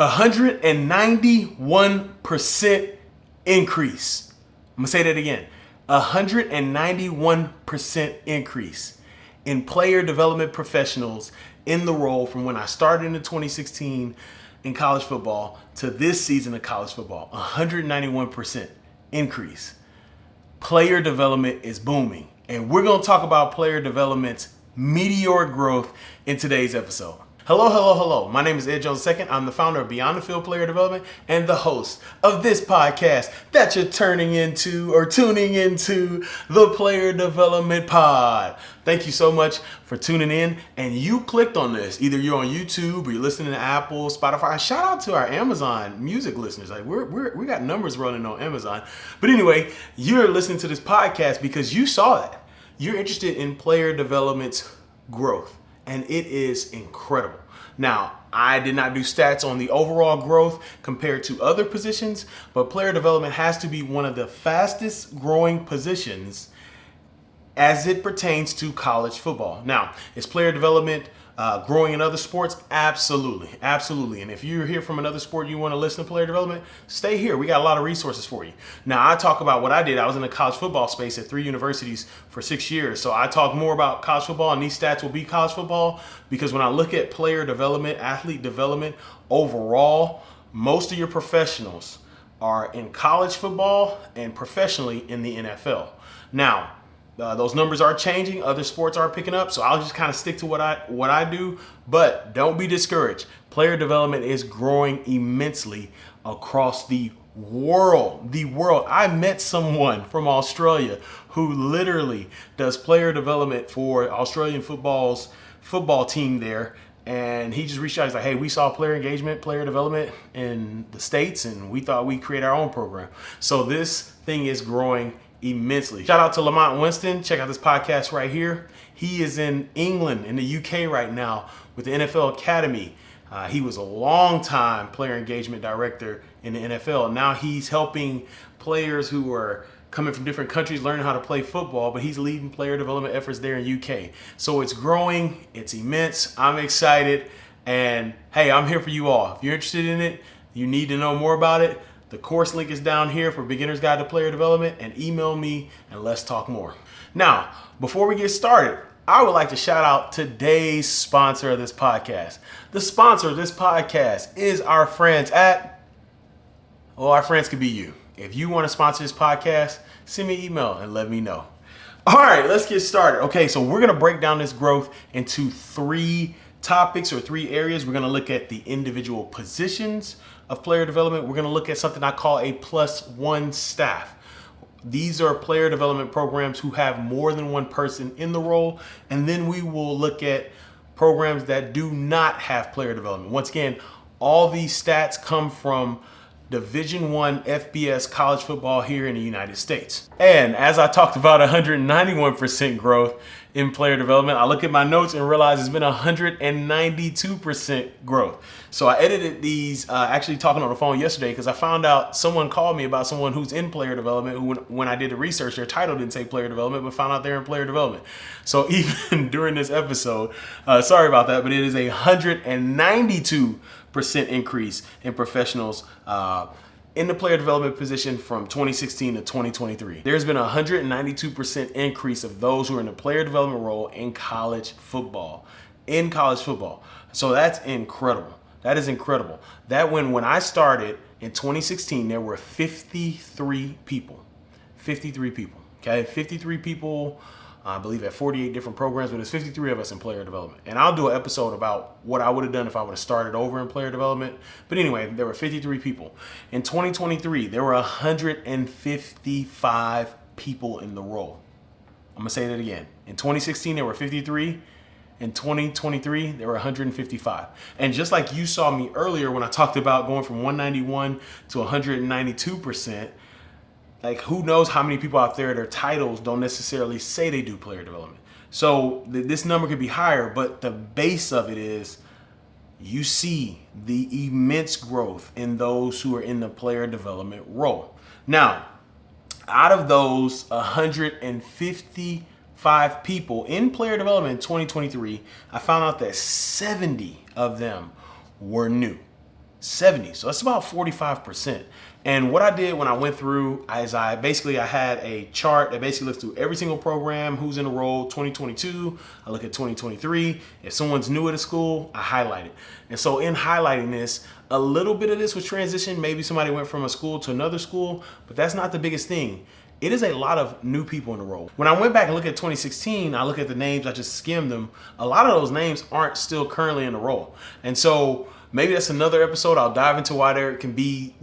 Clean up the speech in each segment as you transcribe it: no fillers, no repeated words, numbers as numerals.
191% increase. I'm gonna say that again. 191% increase in player development professionals in the role from when I started in 2016 in college football to this season of college football. 191% increase. Player development is booming. And we're going to talk about player development's meteoric growth in today's episode. Hello. My name is Ed Jones II. I'm the founder of Beyond the Field Player Development and the host of this podcast that you're tuning into, the Player Development Pod. Thank you so much for tuning in. And you clicked on this. Either you're on YouTube or you're listening to Apple, Spotify. Shout out to our Amazon music listeners. Like we got numbers running on Amazon. But anyway, you're listening to this podcast because you saw that. You're interested in player development's growth. And it is incredible. Now, I did not do stats on the overall growth compared to other positions, but player development has to be one of the fastest growing positions as it pertains to college football. Now, is player development growing in other sports? Absolutely. And if you're here from another sport, you want to listen to player development, stay here. We got a lot of resources for you. Now, I talk about what I did. I was in the college football space at 3 universities for 6 years. So I talk more about college football, and these stats will be college football because when I look at player development, athlete development overall, most of your professionals are in college football and professionally in the NFL. Now, those numbers are changing. Other sports are picking up. So I'll just kind of stick to what I do. But don't be discouraged. Player development is growing immensely across the world. I met someone from Australia who literally does player development for Australian football team there. And he just reached out. He's like, hey, we saw player engagement, player development in the States, and we thought we'd create our own program. So this thing is growing immensely. Shout out to Lamont Winston. Check out this podcast right here. He is in England, in the UK right now with the NFL Academy. He was a long time player engagement director in the NFL. Now he's helping players who are coming from different countries learning how to play football, but he's leading player development efforts there in UK. So it's growing. It's immense. I'm excited. And hey, I'm here for you all. If you're interested in it, you need to know more about it. The course link is down here for Beginner's Guide to Player Development, and email me and let's talk more. Now, before we get started, I would like to shout out today's sponsor of this podcast. The sponsor of this podcast is our friends our friends could be you. If you want to sponsor this podcast, send me an email and let me know. All right, let's get started. Okay, so we're going to break down this growth into 3 topics or 3 areas. We're going to look at the individual positions of player development. We're going to look at something I call a +1 staff. These are player development programs who have more than one person in the role. And then we will look at programs that do not have player development. Once again, all these stats come from Division I FBS college football here in the United States. And as I talked about 191% growth in player development, I look at my notes and realize it's been 192% growth. So I edited these actually talking on the phone yesterday because I found out someone called me about someone who's in player development who, when I did the research, their title didn't say player development, but found out they're in player development. So even during this episode, sorry about that, but it is 192% increase in professionals in the player development position from 2016 to 2023. There's been a 192% increase of those who are in the player development role in college football. So that's incredible. That is incredible. That when I started in 2016, there were 53 people. 53 people. Okay, 53 people. I believe at 48 different programs, but there's 53 of us in player development. And I'll do an episode about what I would have done if I would have started over in player development. But anyway, there were 53 people. In 2023, there were 155 people in the role. I'm going to say that again. In 2016, there were 53. In 2023, there were 155. And just like you saw me earlier when I talked about going from 191 to 192%, like who knows how many people out there, their titles don't necessarily say they do player development. So this number could be higher, but the base of it is you see the immense growth in those who are in the player development role. Now, out of those 155 people in player development in 2023, I found out that 70 of them were new. 70. So that's about 45%. And what I did when I went through is I had a chart that basically looks through every single program, who's in the role, 2022. I look at 2023. If someone's new at a school, I highlight it. And so in highlighting this, a little bit of this was transition. Maybe somebody went from a school to another school, but that's not the biggest thing. It is a lot of new people in the role. When I went back and looked at 2016, I look at the names, I just skimmed them. A lot of those names aren't still currently in the role. And so maybe that's another episode. I'll dive into why there can be,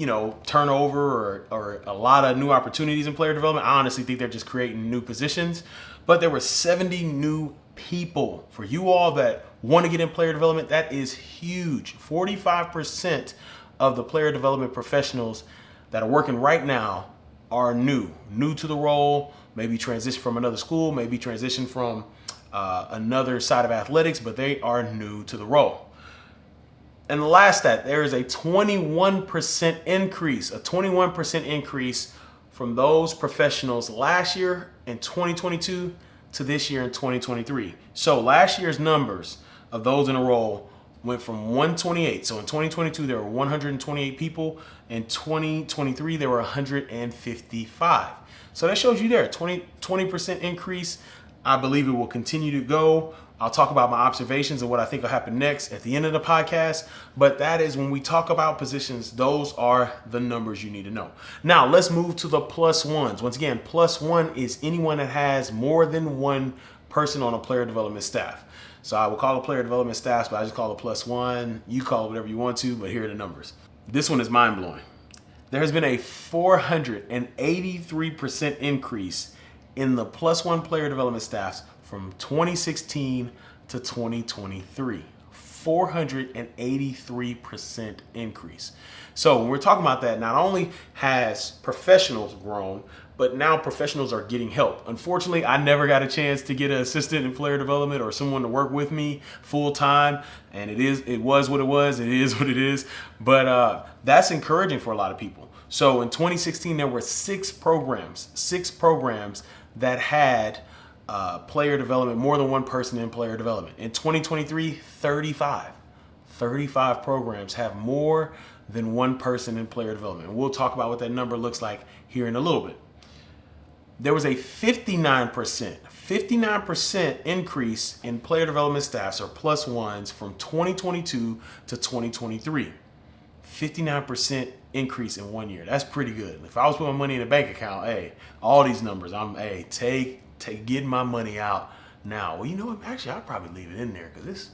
turnover or a lot of new opportunities in player development. I honestly think they're just creating new positions. But there were 70 new people. For you all that want to get in player development, that is huge. 45% of the player development professionals that are working right now are new to the role, maybe transition from another school, maybe transition from another side of athletics, but they are new to the role. And the last stat, there is a 21% increase from those professionals last year in 2022 to this year in 2023. So last year's numbers of those in a role went from 128. So in 2022, there were 128 people. In 2023, there were 155. So that shows you there, 20% increase. I believe it will continue to go. I'll talk about my observations and what I think will happen next at the end of the podcast. But that is when we talk about positions, those are the numbers you need to know. Now, let's move to the plus ones. Once again, plus one is anyone that has more than one person on a player development staff. So I will call it player development staff, but I just call it plus one. You call it whatever you want to, but here are the numbers. This one is mind-blowing. There has been a 483% increase in the plus one player development staffs from 2016 to 2023. 483% increase. So when we're talking about that, not only has professionals grown, but now professionals are getting help. Unfortunately, I never got a chance to get an assistant in player development or someone to work with me full time. And it was what it was. It is what it is. But that's encouraging for a lot of people. So in 2016, there were six programs that had player development, more than one person in player development. In 2023, 35 programs have more than one person in player development. And we'll talk about what that number looks like here in a little bit. There was a 59% increase in player development staffs or plus ones from 2022 to 2023. 59% increase in 1 year. That's pretty good. If I was putting my money in a bank account, hey, all these numbers, take get my money out now. Well, you know what? Actually, I'll probably leave it in there because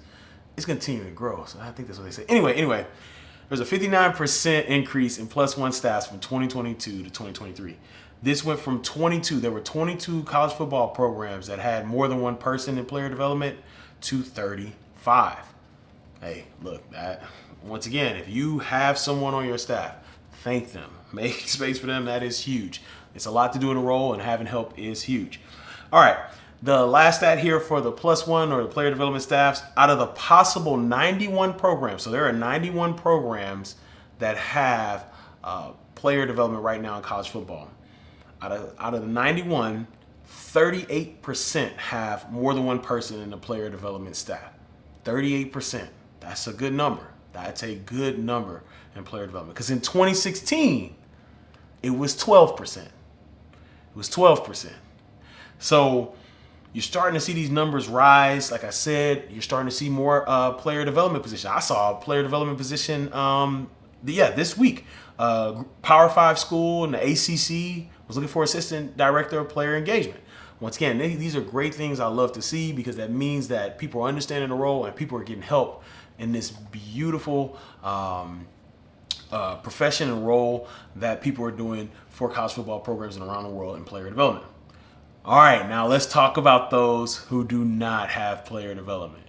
it's continuing to grow. So I think that's what they say. Anyway, there's a 59% increase in plus one staffs from 2022 to 2023. This went from 22. There were 22 college football programs that had more than one person in player development to 35. Hey, look, once again, if you have someone on your staff, thank them. Make space for them. That is huge. It's a lot to do in a role, and having help is huge. All right, the last stat here for the plus one or the player development staffs, out of the possible 91 programs, so there are 91 programs that have player development right now in college football. Out of the 91, 38% have more than one person in the player development staff. 38%. That's a good number. That's a good number in player development. Because in 2016, it was 12%. It was 12%. So you're starting to see these numbers rise. Like I said, you're starting to see more player development position. I saw a player development position this week. Power 5 school and the ACC was looking for assistant director of player engagement. Once again, these are great things I love to see because that means that people are understanding the role and people are getting help in this beautiful profession and role that people are doing for college football programs and around the world in player development. All right, now let's talk about those who do not have player development.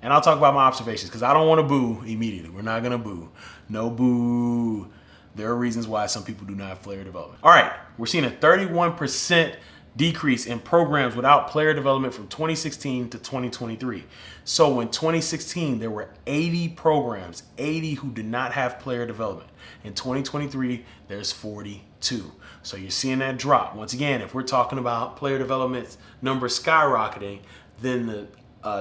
And I'll talk about my observations because I don't want to boo immediately. We're not going to boo. No boo. There are reasons why some people do not have player development. All right, we're seeing a 31% decrease in programs without player development from 2016 to 2023. So in 2016, there were 80 programs, 80 who did not have player development. In 2023, there's 42. So you're seeing that drop. Once again, if we're talking about player development numbers skyrocketing, then the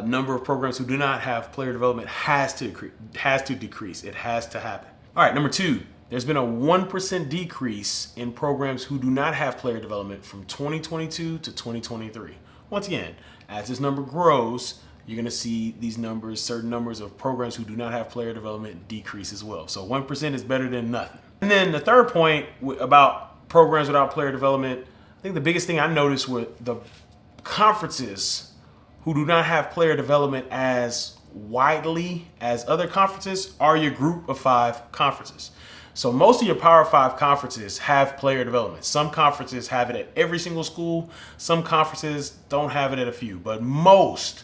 number of programs who do not have player development has to decrease. It has to happen. All right, number 2, there's been a 1% decrease in programs who do not have player development from 2022 to 2023. Once again, as this number grows, you're going to see these numbers, certain numbers of programs who do not have player development decrease as well. So 1% is better than nothing. And then the third point about programs without player development, I think the biggest thing I noticed with the conferences who do not have player development as widely as other conferences are your group of 5 conferences. So most of your Power 5 conferences have player development. Some conferences have it at every single school. Some conferences don't have it at a few, but most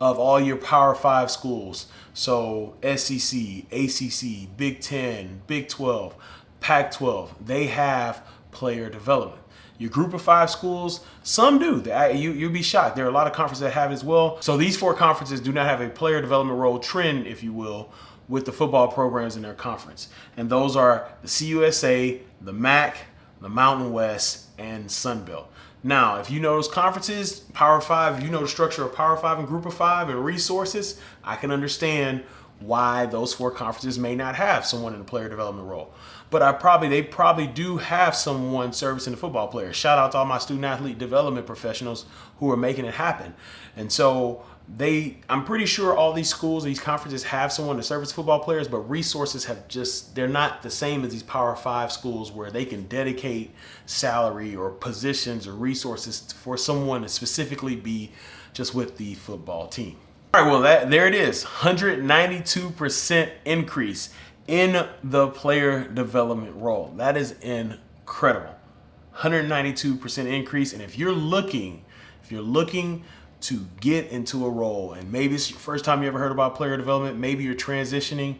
of all your Power 5 schools, so SEC, ACC, Big 10, Big 12, Pac 12, they have player development. Your group of 5 schools, some do. You'll be shocked. There are a lot of conferences that have it as well. So these 4 conferences do not have a player development role trend, if you will, with the football programs in their conference. And those are the CUSA, the MAC, the Mountain West, and Sun Belt. Now, if you know those conferences, Power 5, if you know the structure of Power 5 and Group of 5 and resources, I can understand why those 4 conferences may not have someone in the player development role. But they probably do have someone servicing the football players. Shout out to all my student athlete development professionals who are making it happen. And so I'm pretty sure all these schools, these conferences have someone to service football players, but resources they're not the same as these Power 5 schools where they can dedicate salary or positions or resources for someone to specifically be just with the football team. All right, well, there it is, 192% increase in the player development role. That is incredible. 192% increase. And if you're looking to get into a role, and maybe it's your first time you ever heard about player development, maybe you're transitioning,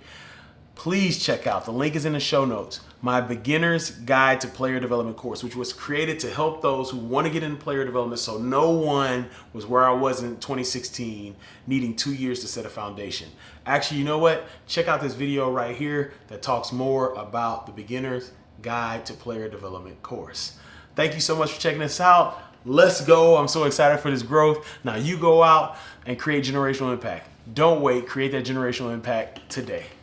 please check out, the link is in the show notes, my Beginner's Guide to Player Development course, which was created to help those who want to get into player development so no one was where I was in 2016, needing 2 years to set a foundation. Actually, you know what? Check out this video right here that talks more about the Beginner's Guide to Player Development course. Thank you so much for checking this out. Let's go. I'm so excited for this growth. Now you go out and create generational impact. Don't wait. Create that generational impact today.